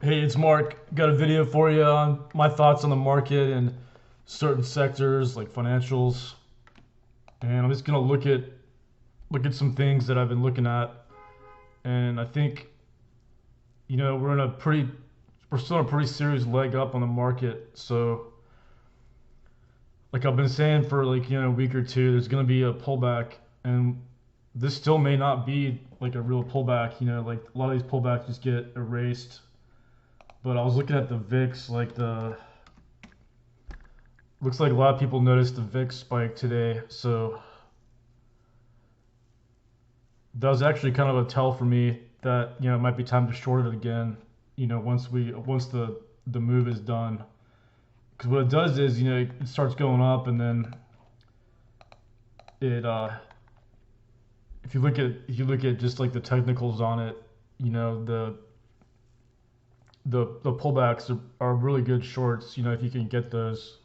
Hey, it's Mark. Got a video for you on my thoughts on the market and certain sectors like financials. And I'm just gonna look at some things that I've been looking at. And I think, we're in a pretty we're still in a pretty serious leg up on the market. So like I've been saying for a week or two, there's gonna be a pullback and this still may not be like a real pullback, like a lot of these pullbacks just get erased. But I was looking at the VIX, looks like a lot of people noticed the VIX spike today, so that was actually kind of a tell for me that it might be time to short it again. Once the move is done, because what it does is it starts going up and then it if you look at just like the technicals on it, the the pullbacks are really good shorts. If you can get those.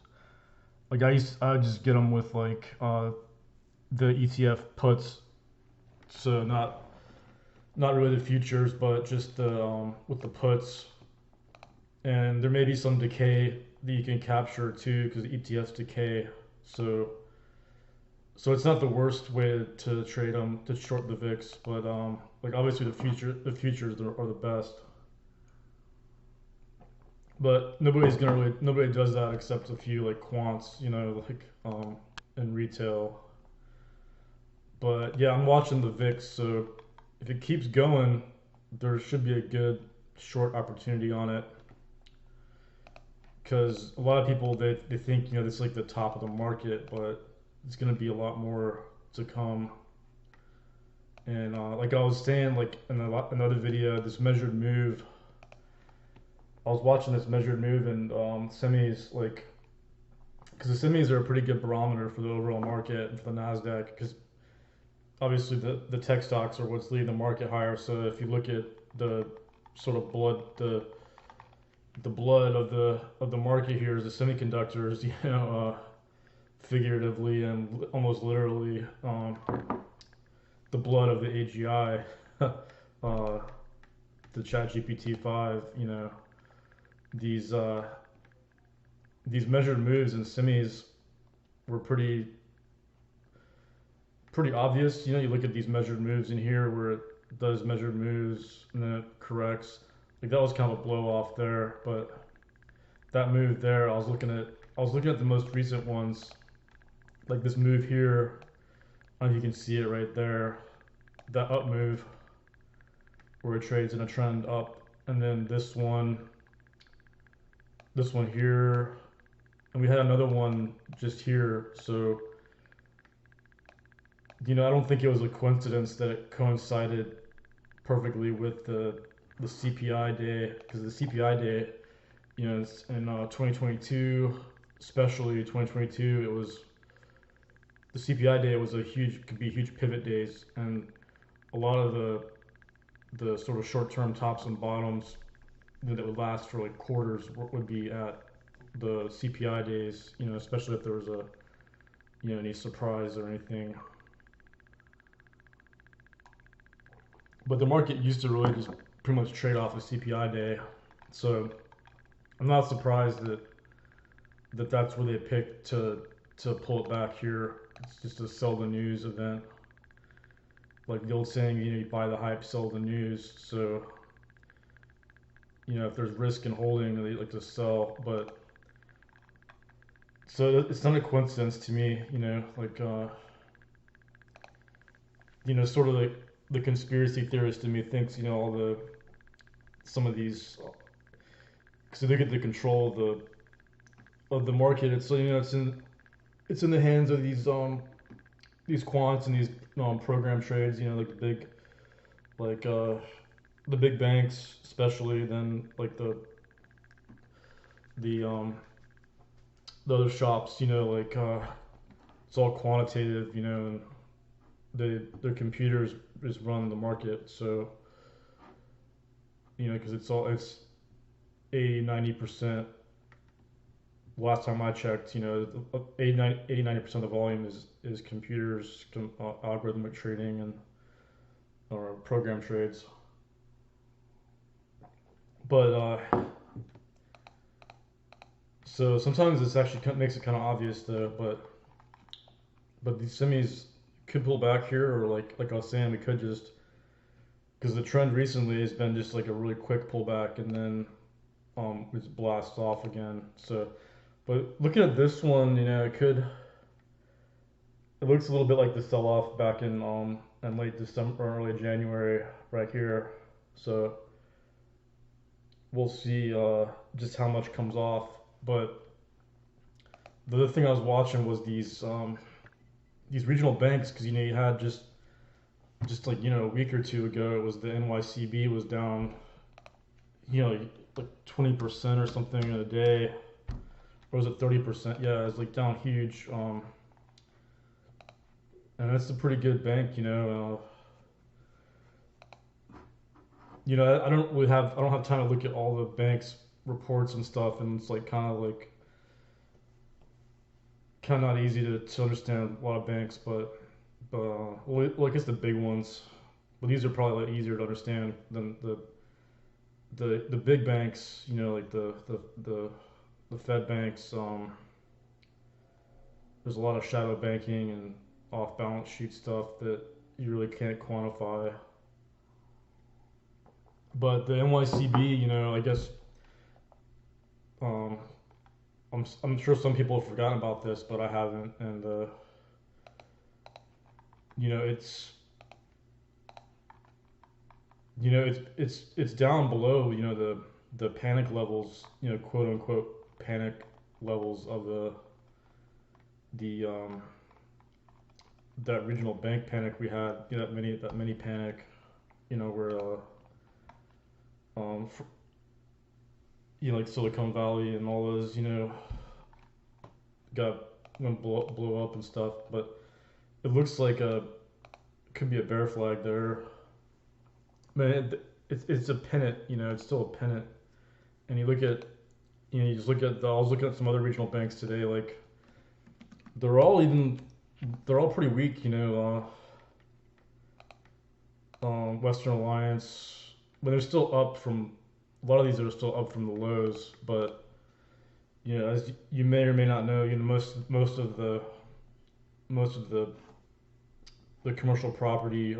Like I would just get them with the ETF puts, so not really the futures, but just the with the puts. And there may be some decay that you can capture too, because the ETFs decay. So so it's not the worst way to trade them to short the VIX, but like obviously the futures are the best. But nobody does that except a few like quants, in retail. But yeah, I'm watching the VIX, so if it keeps going, there should be a good short opportunity on it. Because a lot of people they think this is like the top of the market, but it's gonna be a lot more to come. And like I was saying, like in another video, this measured move. I was watching this measured move and semis, like because the semis are a pretty good barometer for the overall market and for the Nasdaq. Because obviously the tech stocks are what's leading the market higher. So if you look at the sort of the blood of the market here is the semiconductors, figuratively and almost literally, the blood of the AGI, the Chat GPT 5, these uh, these measured moves in semis were pretty obvious. You look at these measured moves in here where it does measured moves and then it corrects. Like that was kind of a blow off there, but that move there, I was looking at the most recent ones, like this move here. I don't know if you can see it right there, that up move where it trades in a trend up, and then this one here, and we had another one just here. So I don't think it was a coincidence that it coincided perfectly with the CPI day, because the CPI day, it's in 2022, especially 2022, it was the CPI day was could be huge pivot days, and a lot of the sort of short-term tops and bottoms that would last for like quarters would be at the CPI days, especially if there was any surprise or anything. But the market used to really just pretty much trade off the CPI day, so I'm not surprised that's where they picked to pull it back here. It's just a sell the news event, like the old saying, you buy the hype, sell the news. So if there's risk in holding, they like to sell. But so it's not a coincidence to me, sort of like the conspiracy theorist in me thinks, all the some of these, because they look at the control of the market. It's it's in the hands of these quants and these program trades. Like like uh, the big banks, especially. Then like the the other shops. It's all quantitative. And their computers just run the market. So because it's 80-90%. Last time I checked, 80-90% of the volume is computers, algorithmic trading, and or program trades. But so sometimes this actually makes it kind of obvious though. But these semis could pull back here, or like I was saying, we could just, because the trend recently has been just like a really quick pullback and then it's blast off again. So, but looking at this one, it looks a little bit like the sell-off back in late December or early January right here. So we'll see just how much comes off. But the other thing I was watching was these regional banks, because you had just like a week or two ago, it was the NYCB was down, like 20% or something in a day, or was it 30%? Yeah, it was like down huge. And that's a pretty good bank. I don't have time to look at all the banks reports and stuff, and it's like kind of not easy to understand a lot of banks, well, I guess the big ones, but these are probably a lot easier to understand than the big banks, like the Fed banks. There's a lot of shadow banking and off balance sheet stuff that you really can't quantify. But the NYCB, I guess um, I'm sure some people have forgotten about this, but I haven't, and you know it's it's down below the panic levels, quote unquote panic levels of the that regional bank panic we had, that mini panic, where um, like Silicon Valley and all those, got went blow up and stuff. But it looks like could be a bear flag there. Man, it's a pennant, it's still a pennant. And you look at, you just look at I was looking at some other regional banks today, like they're all even they're all pretty weak, Western Alliance, but they're still up from a lot of these are still up from the lows. But as you may or may not know, most of the commercial property,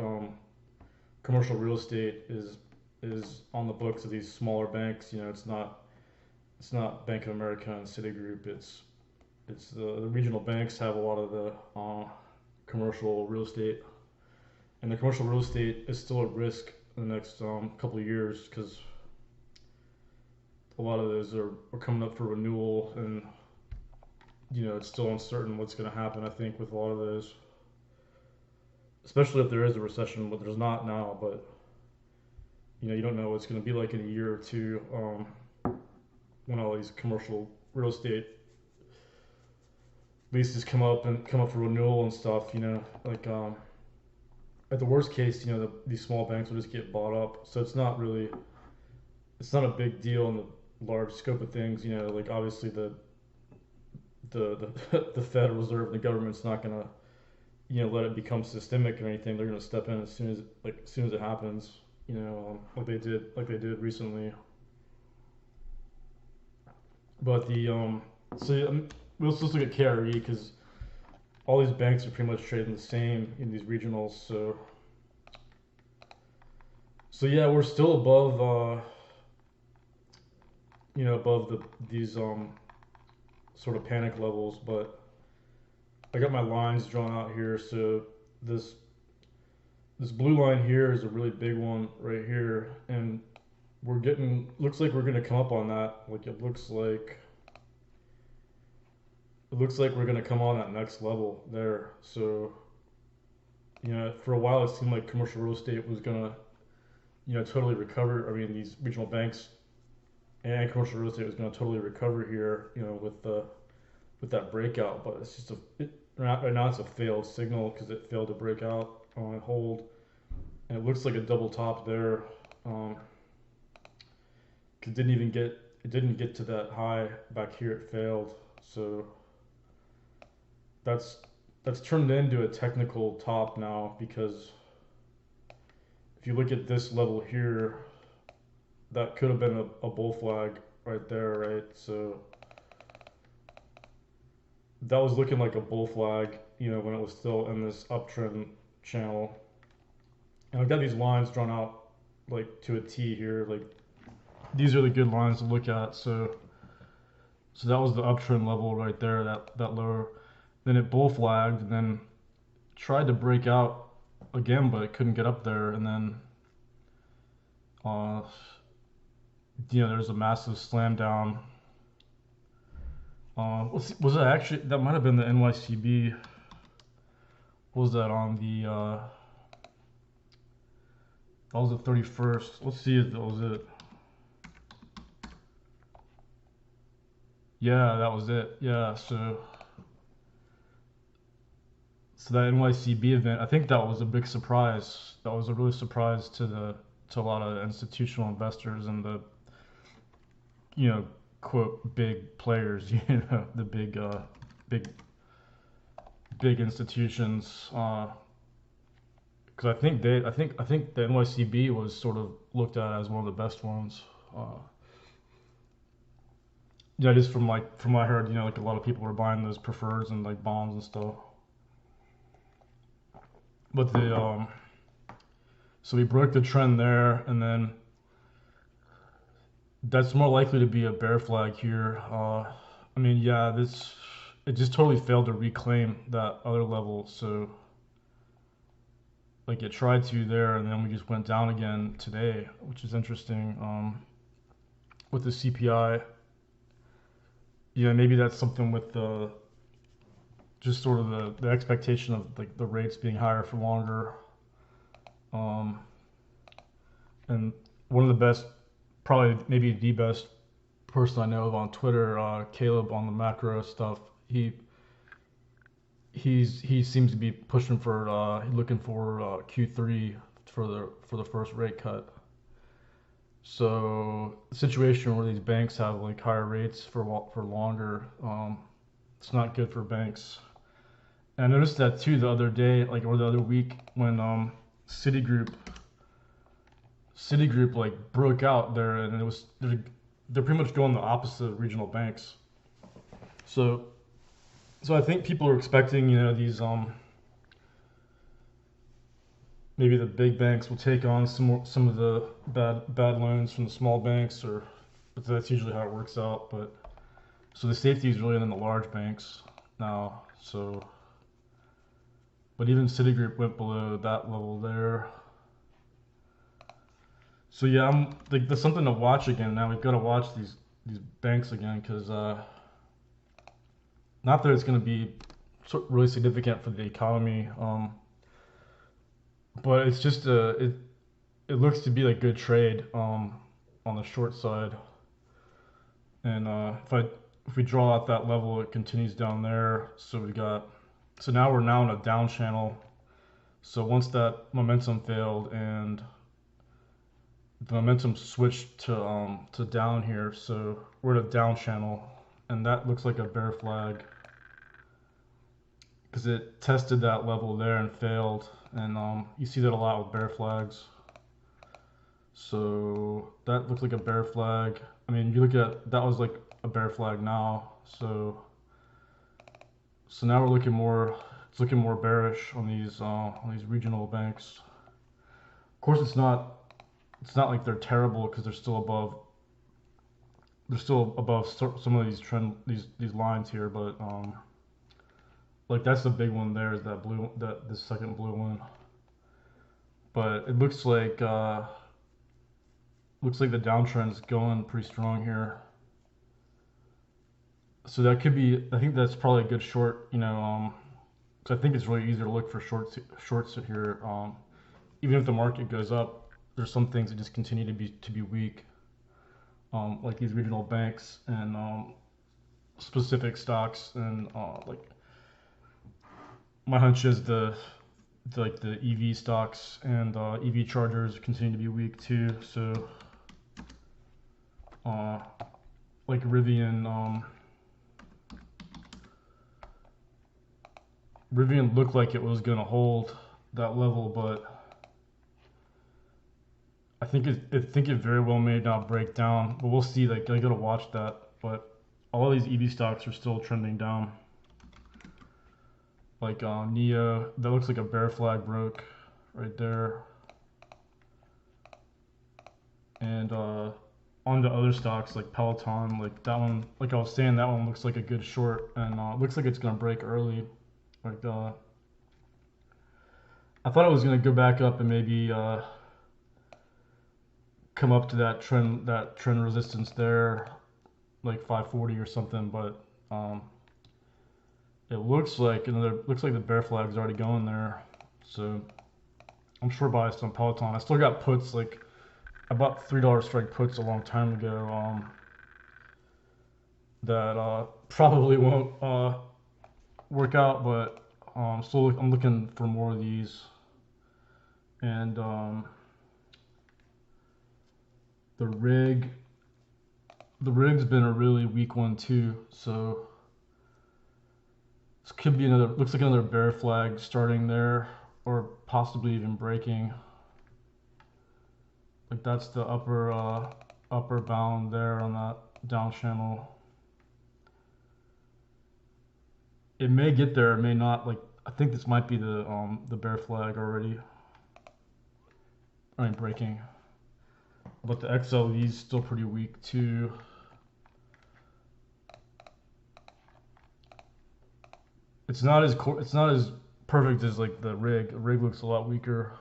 commercial real estate is on the books of these smaller banks. It's not Bank of America and Citigroup. It's the regional banks have a lot of the commercial real estate, and the commercial real estate is still at risk in the next couple of years, because a lot of those are coming up for renewal, and it's still uncertain what's going to happen, I think, with a lot of those, especially if there is a recession, but there's not now. But you don't know what it's going to be like in a year or two, when all these commercial real estate leases come up for renewal and stuff. Like at the worst case, these small banks will just get bought up. So it's not a big deal in the large scope of things. Like obviously the the Federal Reserve, the government's not gonna let it become systemic or anything. They're gonna step in as soon as it happens. Like they did recently. But let's just look at KRE, because all these banks are pretty much trading the same in these regionals. So yeah, we're still above these sort of panic levels. But I got my lines drawn out here. So this blue line here is a really big one right here, and looks like we're gonna come up on that. Like it looks like we're gonna come on that next level there. So for a while it seemed like commercial real estate was gonna totally recover. I mean, these regional banks and commercial real estate was gonna totally recover here, with that breakout. But it's just right now it's a failed signal, because it failed to break out and hold, and it looks like a double top there. It didn't get to that high back here. It failed. So that's turned into a technical top now, because if you look at this level here, that could have been a bull flag right there, right? So that was looking like a bull flag, when it was still in this uptrend channel. And I've got these lines drawn out like to a T here. Like these are the good lines to look at. So that was the uptrend level right there, that lower. Then it bull flagged and then tried to break out again, but it couldn't get up there. And then uh, there's a massive slam down. Was that actually, that might have been the NYCB. What was that on the that was the 31st. Let's see if that was it. Yeah, that was it. Yeah, so that NYCB event, I think that was a big surprise. That was a really surprise to a lot of institutional investors and the quote big players, the big big institutions. Because I think the NYCB was sort of looked at as one of the best ones. Yeah, just from what I heard, like a lot of people were buying those preferreds and like bonds and stuff. But so we broke the trend there, and then that's more likely to be a bear flag here. I mean, yeah, it just totally failed to reclaim that other level. So like it tried to there, and then we just went down again today, which is interesting. With the CPI, yeah, maybe that's something with the just sort of the expectation of like the rates being higher for longer. Um, and one of the best, probably maybe the best person I know of on Twitter, Caleb on the macro stuff. He seems to be pushing for looking for Q3 for the first rate cut. So the situation where these banks have like higher rates for longer, it's not good for banks. And I noticed that too the other day, like or the other week when Citigroup like broke out there, and they're pretty much going the opposite of regional banks. So I think people are expecting these maybe the big banks will take on some of the bad loans from the small banks, but that's usually how it works out. But so the safety is really in the large banks now. So, but even Citigroup went below that level there. So yeah, I'm like there's something to watch again now. We've got to watch these banks again because not that it's going to be really significant for the economy, but it's just it looks to be like good trade on the short side. And if we draw out that level, it continues down there. So now we're now in a down channel. So once that momentum failed and the momentum switched to down here, so we're in a down channel, and that looks like a bear flag because it tested that level there and failed, and you see that a lot with bear flags. So that looks like a bear flag. I mean, you look at that was like a bear flag now. So now we're looking more. It's looking more bearish on these regional banks. Of course, it's not. It's not like they're terrible because they're still above. They're still above some of these lines here, but like that's the big one there is that blue this second blue one. But it looks like the downtrend's going pretty strong here. So that could be. I think that's probably a good short. Because I think it's really easy to look for shorts here. Even if the market goes up, there's some things that just continue to be weak, like these regional banks and specific stocks, and like my hunch is the EV stocks and EV chargers continue to be weak too. So like Rivian looked like it was gonna hold that level, but I think it very well may not break down, but we'll see. Like I gotta watch that. But all of these EV stocks are still trending down. Like Neo, that looks like a bear flag broke right there. And on the other stocks like Peloton, like that one, like I was saying, that one looks like a good short, and looks like it's gonna break early. Like I thought it was gonna go back up and maybe come up to that trend resistance there, like 540 or something, but it looks like the bear flag's already going there. So I'm sure buy some Peloton. I still got puts. Like I bought $3 strike puts a long time ago. That probably won't work out, but still I'm looking for more of these. And the rig, the rig's been a really weak one too. So this could be another. Looks like another bear flag starting there, or possibly even breaking. Like that's the upper bound there on that down channel. It may get there, it may not. Like I think this might be the bear flag already. I mean breaking. But the XLE is still pretty weak too. It's not as perfect as like the rig. The rig looks a lot weaker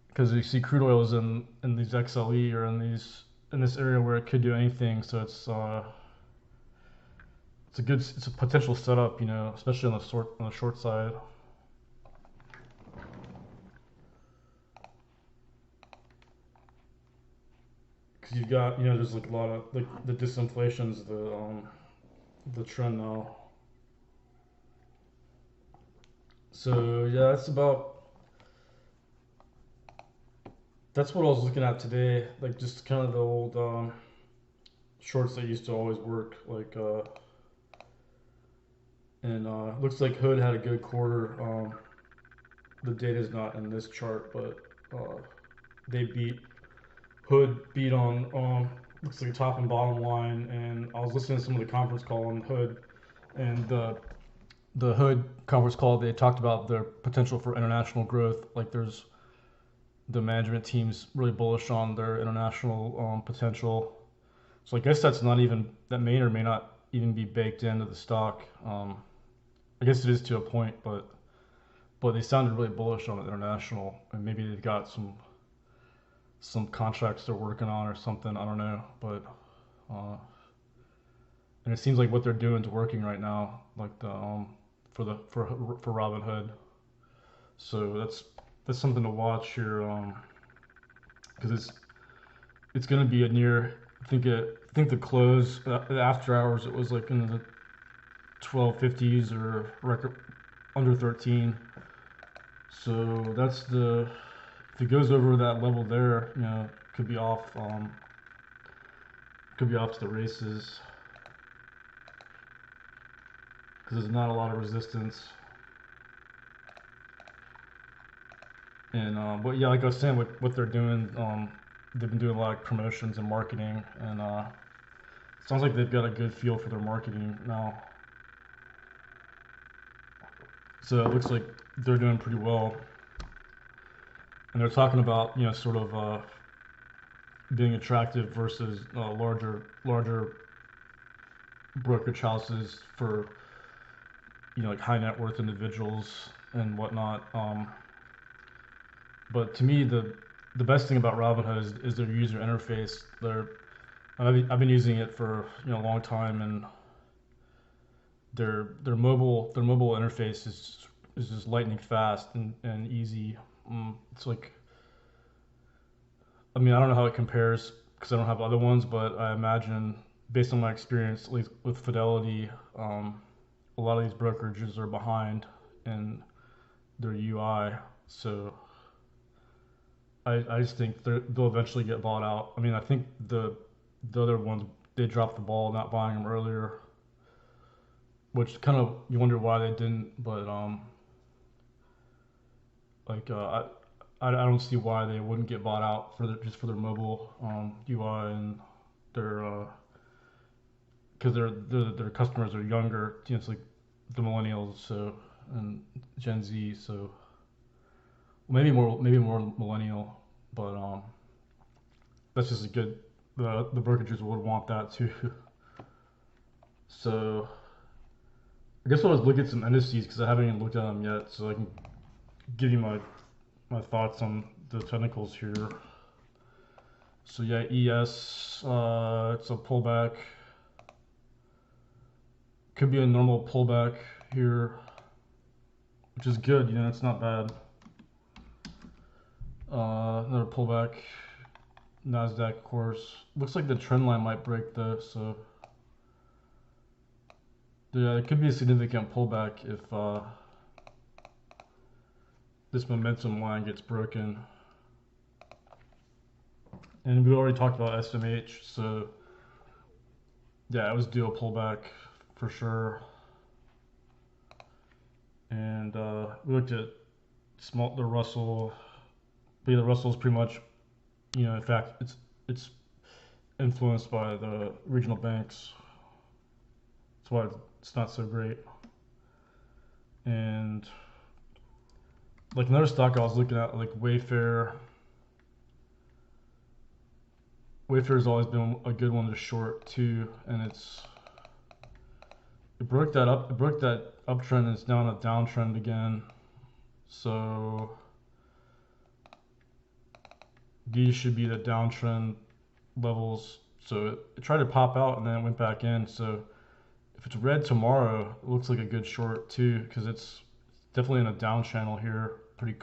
because you see crude oil is in these XLE or in this area where it could do anything. So it's a potential setup, you know, especially on the short side. Because you've got, you know, there's like a lot of like the disinflation's the trend now. So yeah, that's what I was looking at today. Like just kind of the old shorts that used to always work. Like and looks like Hood had a good quarter. The data's not in this chart, but they beat Hood beat on looks like top and bottom line. And I was listening to some of the conference call on Hood, and the Hood conference call, they talked about their potential for international growth. Like there's the management team's really bullish on their international potential. So I guess that may or may not even be baked into the stock. I guess it is to a point, but they sounded really bullish on the international, and maybe they've got some contracts they're working on or something. I don't know, but and it seems like what they're doing is working right now, like the for Robinhood. So that's something to watch here, because it's going to be a near. I think the close the after hours it was like in the 1250s or record under 13. So that's the if it goes over that level there, you know, could be off to the races because there's not a lot of resistance. And but yeah, like I was saying, what they're doing, they've been doing a lot of promotions and marketing, and sounds like they've got a good feel for their marketing now. So it looks like they're doing pretty well, and they're talking about, you know, sort of being attractive versus larger brokerage houses for, you know, like high net worth individuals and whatnot. But to me, the best thing about Robinhood is their user interface. I've been using it for, you know, a long time, and their mobile interface is just lightning fast and easy. It's like, I mean, I don't know how it compares because I don't have other ones, but I imagine based on my experience, at least with Fidelity, a lot of these brokerages are behind in their UI. So I just think they'll eventually get bought out. I mean, I think the other ones, they dropped the ball not buying them earlier, which kind of you wonder why they didn't. But like I don't see why they wouldn't get bought out for just for their mobile UI and their because their customers are younger. You know, it's like the millennials, so and Gen Z, so maybe more millennial, but that's just a good. The brokerages would want that too. So I guess I'll just look at some indices because I haven't even looked at them yet, so I can give you my thoughts on the technicals here. So yeah, ES, it's a pullback. Could be a normal pullback here, which is good. You know, it's not bad. Another pullback. Nasdaq, of course. Looks like the trend line might break though, so yeah, it could be a significant pullback if this momentum line gets broken. And we already talked about SMH, so yeah, it was due a pullback for sure. And we looked at the Russell. But yeah, the Russell is pretty much, you know, in fact, it's influenced by the regional banks. That's why it's not so great. And like another stock I was looking at, like Wayfair. Wayfair's always been a good one to short too, and it broke that uptrend and it's now in a downtrend again. So these should be the downtrend levels. So it tried to pop out and then it went back in. So if it's red tomorrow, it looks like a good short too, because it's definitely in a down channel here. Pretty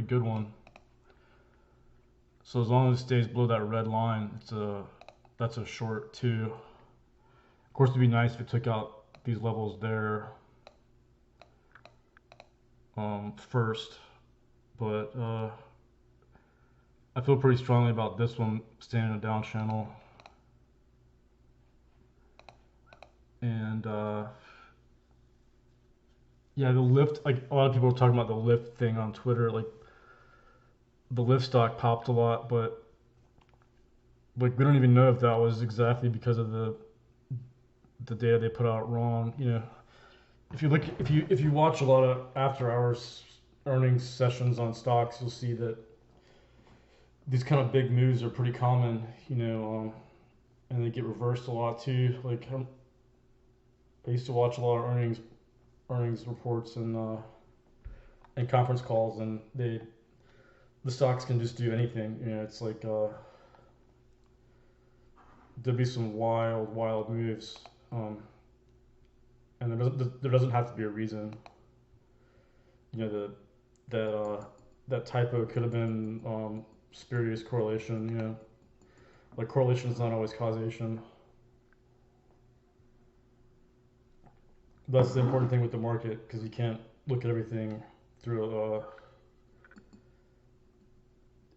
good one. So as long as it stays below that red line, that's a short too. Of course, it'd be nice if it took out these levels there first, but I feel pretty strongly about this one staying in a down channel. And yeah, the lift, like a lot of people are talking about the lift thing on Twitter, like the lift stock popped a lot, but like we don't even know if that was exactly because of the data they put out wrong. You know, if you watch a lot of after hours earnings sessions on stocks, you'll see that these kind of big moves are pretty common. You know, and they get reversed a lot too. Like I used to watch a lot of earnings reports and conference calls, and the stocks can just do anything. You know, it's like there'll be some wild moves, and there doesn't have to be a reason. You know, that typo could have been spurious correlation. You know, like correlation is not always causation. That's the important thing with the market, because you can't look at everything through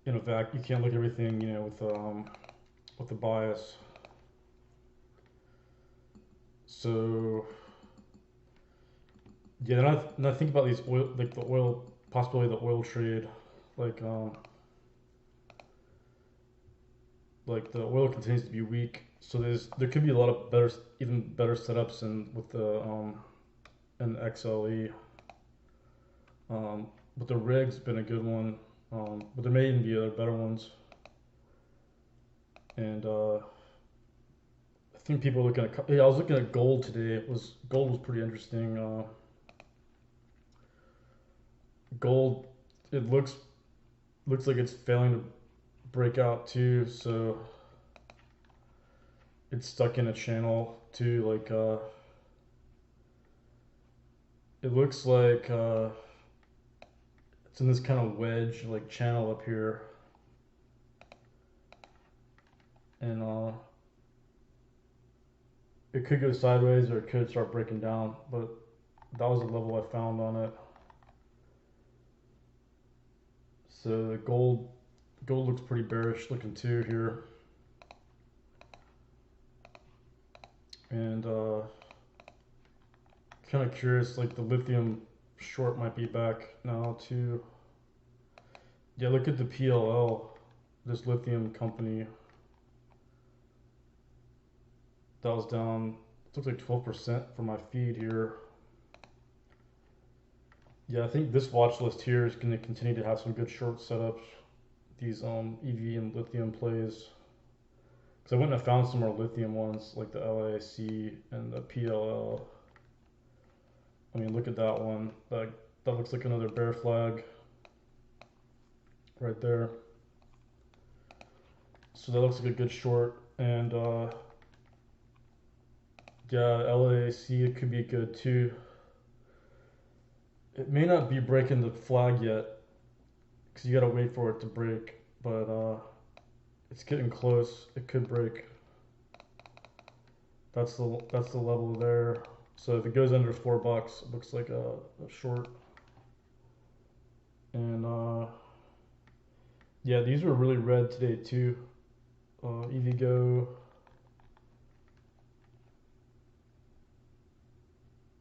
in a vac. You can't look at everything, you know, with a bias. So yeah, then I think about these oil, like the oil possibility of the oil trade, like like the oil continues to be weak. So there could be a lot of even better setups with the and XLE. But the rig's been a good one. But there may even be other better ones. And I think people are looking at. Yeah, I was looking at gold today. Gold was pretty interesting. Gold, it looks like it's failing to break out too. So it's stuck in a channel too. Like it looks like it's in this kind of wedge like channel up here, and it could go sideways or it could start breaking down, but that was the level I found on it. So the gold looks pretty bearish looking too here, and kind of curious, like the lithium short might be back now too. Yeah, look at the PLL, this lithium company that was down. It looks like 12% for my feed here. Yeah, I think this watch list here is going to continue to have some good short setups. These EV and lithium plays. Because I went and I found some more lithium ones like the LAC and the PLL. I mean, look at that one. That looks like another bear flag right there. So that looks like a good short. And yeah, LAC, it could be good too. It may not be breaking the flag yet because you gotta wait for it to break, but it's getting close. It could break. That's the level there. So if it goes under $4, it looks like a short. And yeah, these were really red today too. EVgo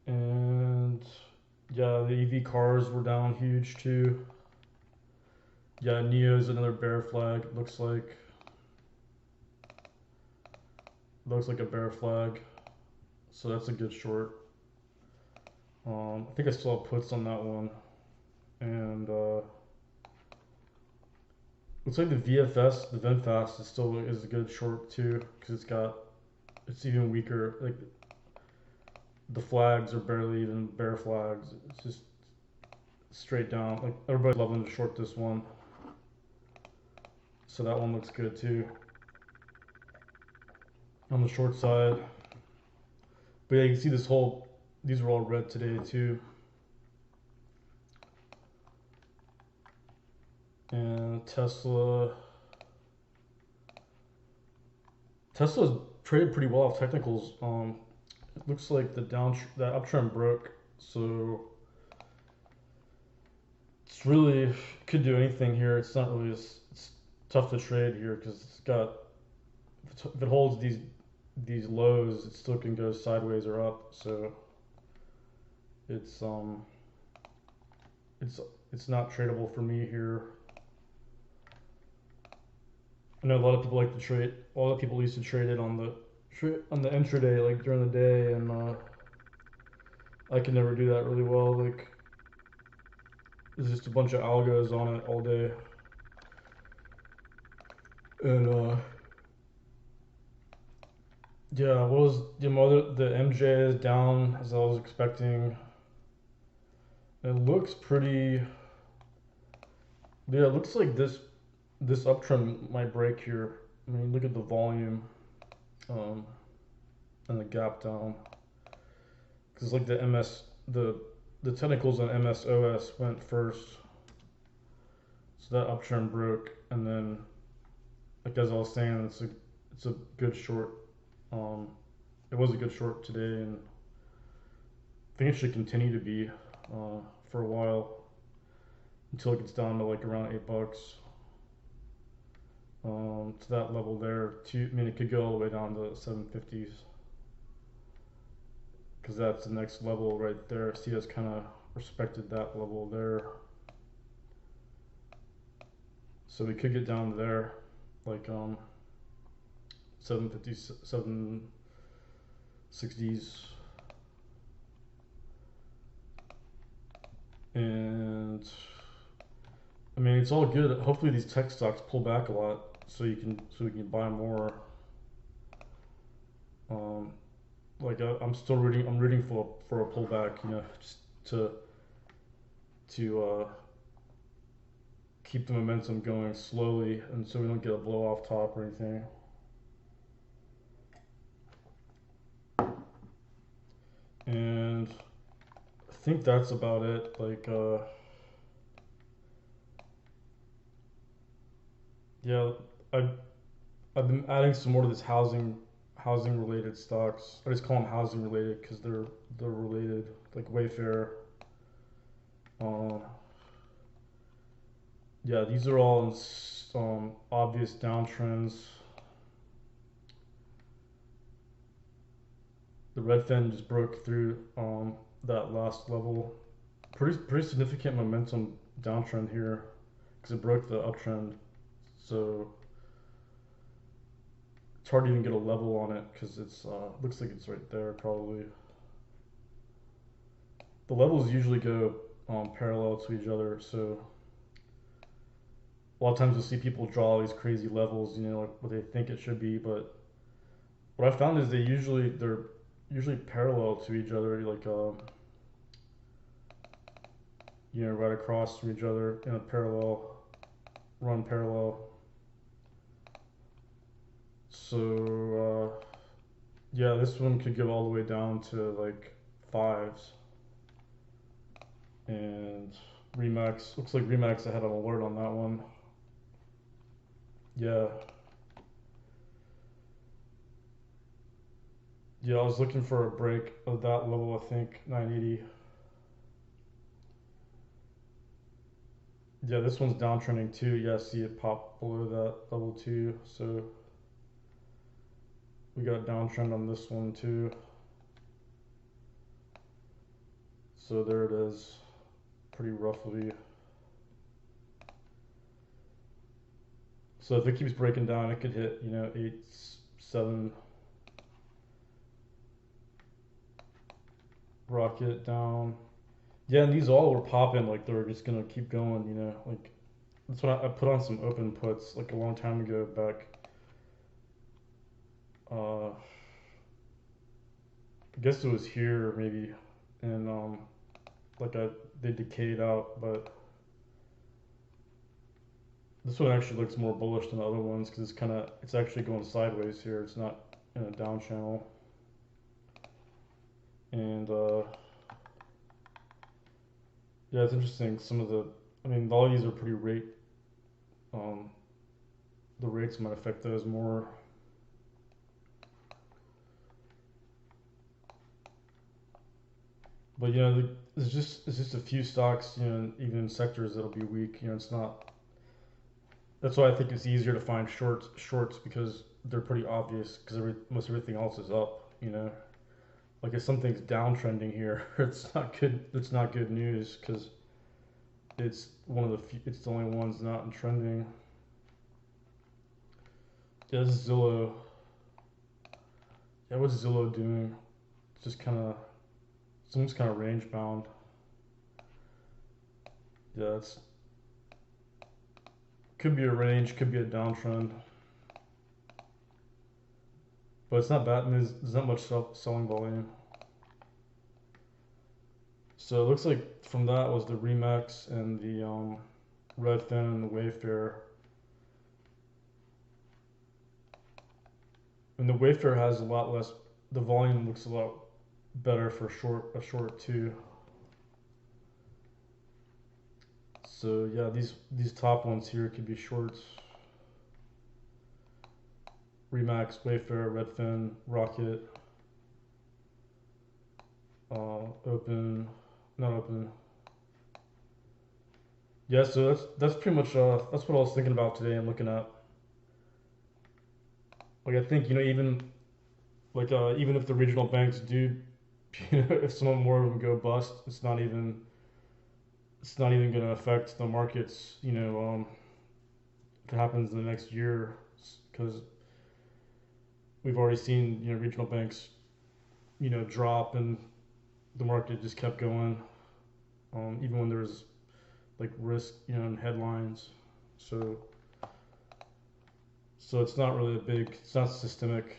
and yeah, the EV cars were down huge too. Yeah, Neo's another bear flag. Looks like a bear flag. So that's a good short. I think I still have puts on that one. And looks like the VFS, the VinFast is a good short too because it's even weaker. Like the flags are barely even bear flags. It's just straight down. Like everybody's loving to short this one. So that one looks good too on the short side. But yeah, you can see these are all red today too. And Tesla's traded pretty well off technicals. It looks like that uptrend broke, so it's really could do anything here. It's not really it's tough to trade here because if it holds these lows, it still can go sideways or up. So it's it's not tradable for me here. I know a lot of people like to trade. A lot of people used to trade it on the intraday, like during the day, and I can never do that really well. Like there's just a bunch of algos on it all day, and yeah, what was the MJ is down as I was expecting. It looks pretty. Yeah, it looks like this uptrend might break here. I mean, look at the volume, um, and the gap down. Because like the technicals on MSOS went first, so that uptrend broke, and then like as I was saying, it's a good short. Um, it was a good short today, and I think it should continue to be for a while until it gets down to like around $8. To that level there. I mean, it could go all the way down to 750s because that's the next level right there. See, that's kind of respected that level there. So we could get down to there, like 750s, 760s. And I mean, it's all good. Hopefully these tech stocks pull back a lot so we can buy more. Um, like I'm rooting for a pullback, just to keep the momentum going slowly, and so we don't get a blow off top or anything. And I think that's about it. Like, yeah, I've I've been adding some more to this housing related stocks. I just call them housing related because they're related, like Wayfair. Uh, yeah, these are all in some obvious downtrends. The Redfin just broke through that last level. Pretty significant momentum downtrend here. because it broke the uptrend. So it's hard to even get a level on it because it's looks like it's right there probably. The levels usually go parallel to each other, so a lot of times you'll see people draw these crazy levels, like what they think it should be, but what I found is they're usually parallel to each other, like right across from each other in a parallel, run parallel. So yeah, this one could go all the way down to like fives. And Remax, looks like Remax I had an alert on that one. Yeah. Yeah, I was looking for a break of that level, I think, 980. Yeah, this one's downtrending too. Yeah, see it pop below that level too. So we got downtrend on this one too. So there it is, pretty roughly. So if it keeps breaking down, it could hit, 8, 7. Rocket down. Yeah, and these all were popping, like they were just gonna keep going, like that's when I put on some open puts like a long time ago back. I guess it was here maybe, and like they decayed out, but this one actually looks more bullish than the other ones because it's actually going sideways here. It's not in a down channel, and yeah, it's interesting. All these are pretty um, the rates might affect those more. But it's just a few stocks, even in sectors that'll be weak. It's not. That's why I think it's easier to find shorts because they're pretty obvious because most everything else is up. Like if something's downtrending here, it's not good. It's not good news because it's it's the only ones not in trending. Yeah, this is Zillow. Yeah, what's Zillow doing? It's just someone's kind of range bound. Yeah, it's could be a range, could be a downtrend, but it's not bad. There's not much selling volume. So it looks like from that was the Remax and the Redfin and the Wayfair. And the Wayfair has a lot less. The volume looks a lot better for a short too. So yeah, these top ones here could be shorts. Remax, Wayfair, Redfin, Rocket, open, not open. Yeah, so that's pretty much that's what I was thinking about today and looking at. Like I think even like even if the regional banks do, if some more of them go bust, it's not even going to affect the markets. If it happens in the next year, because we've already seen regional banks drop and the market just kept going, even when there's like risk in headlines. So it's not really it's not systemic.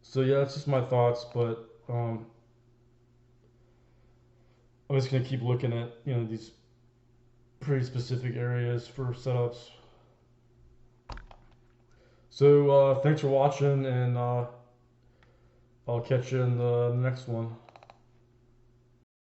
So yeah, that's just my thoughts, but I'm just gonna keep looking at these pretty specific areas for setups. So thanks for watching, and I'll catch you in the next one.